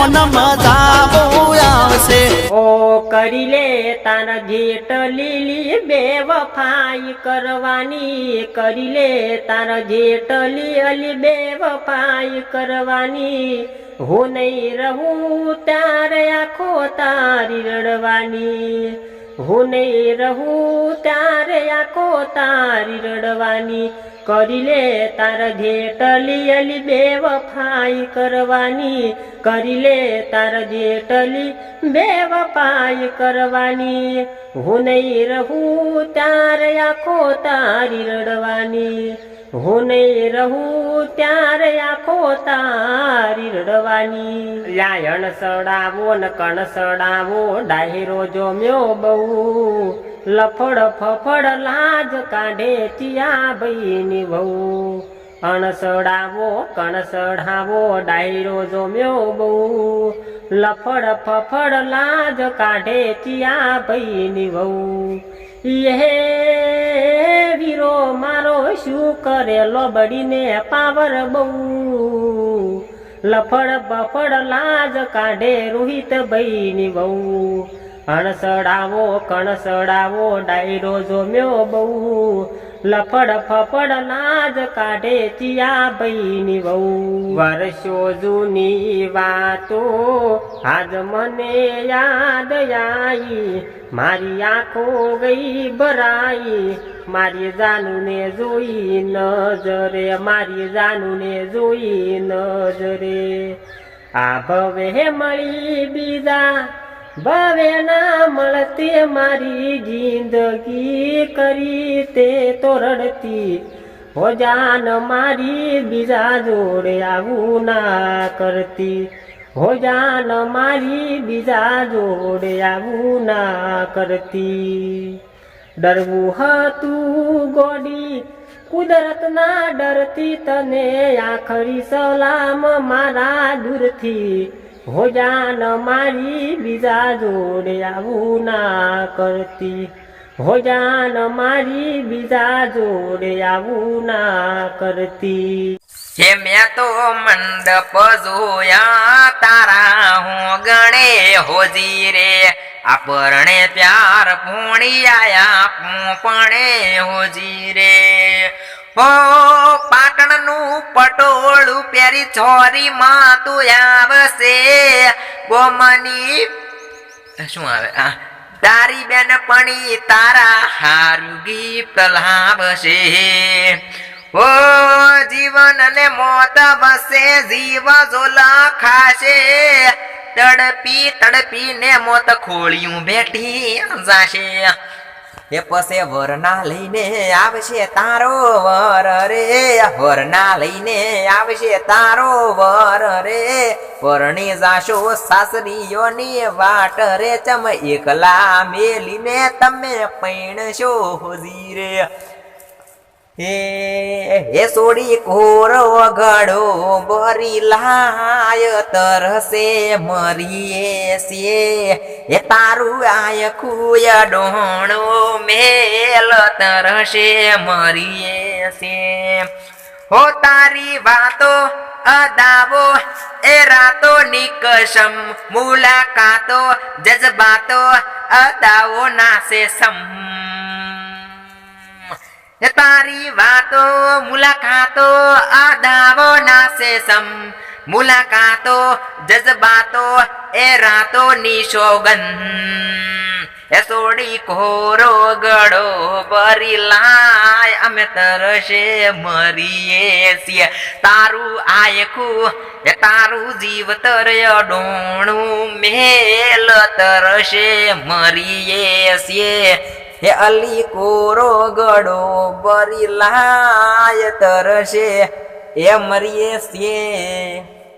મન મજા બહુ આવશે ઓ કરી લે તારા જેટ લીલી બેવફાઈ કરવાની કરી લે તારા જેટ લીલી બેવફાઈ કરવાની હું નહીં રહું ત્યારે આખો તારી રડવાની હું નહીં રહું ત્યારે આખો તારી રડવાની કરી લે તારા જેટલી અલી બેવફાઈ કરવાની કરી લે તારા જેટલી બેવફાઈ કરવાની હું નહીં રહું ત્યારે આખો તારી રડવાની હું નહીં રહું ત્યારે આખો તારી રડવાની લાયણ સડાવો ને કણ સડાવો ડાયરો જોમ્યો બહુ લફડ ફફડ લાજ કાઢે ચિયા ભાઈની વહુ અણસડાવો કણસડાવો ડાયરો જોમ્યો બહુ લફડ ફફડ લાજ કાઢે ચિયા ભાઈની વહુ યે વીરો મારો શું કરેલો બળીને પાવર બહુ લફડ બફડ લાજ કાઢે રોહિત ભાઈની વહુ અણસડાવો કણસડાવો ડાયરો જોમ્યો બહુ લફડ ફફડ લાજ કાઢે ચિયા ભાઈની વહુ વર્ષો જૂની વાતો આજ મને યાદ આવી મારી આંખો ગઈ ભરાઈ મારી જાનુને જોઈ નજરે મારી જાનુને જોઈ નજરે આ ભવે મળી બીજા ભવે ના મળતી મારી જિંદગી કરી તે તો રડતી હો જાન મારી બીજા જોડે આવું ના કરતી હો જાન મારી બીજા જોડે આવું ના કરતી ડરવું હતું ગોડી કુદરત ના ડરતી તને આખરી સલામ મારા દૂરથી હો જાન મારી બીજા જોડે આવું ના કરતી હો જાન મારી બીજા જોડે આવું ના કરતી હે મેં તો મંડપ જોયા તારા હું ગણે હોજી રે આપરણે પ્યાર પૂણી આયા પૂપણે હોજી રે હો પાટણનું પટોળું પહેરી છોરી માં તું આવશે ગોમની શું આવે તારી બેનપણી તારા હારું ગીત લાવશે ઓ જીવન ને મોત વસે જીવ જો લખાશે તડપી તડપી ને મોત ખોળિયું બેઠી જાશે એ પસે વરના લઈને આવશે તારો વર રે વરના લઈને આવશે તારો વર રે પરણી જાશો સાસરીઓની વાટ રે ચમ એકલા મેલીને તમે પૈણશો હોજી રે એ સોડી કોરો ગળો બરી લાય તરસે મરીએ છે એ તારું આય ખુય ડોણો મેલ તરસે મરીએ છે હો તારી વાતો અદાવો એ રાતો નિકશમ મુલાકાતો જજબાતો અદાવો નાસે સમ તારી વાતો મુલાકાતો આદાવો નાસે સમ મુલાકાતો જજબાતો એ રાતો ની સોગન એ સોડી કોરો ગળો બરી લાય અમે તરસે મરીએ છીએ તારું આયખું એ તારું જીવ તરય ડોણું મેલ તરસે મરીએ છીએ હે અલી કોરો ગળો બરી લાય તરસે એ મરીએ છીએ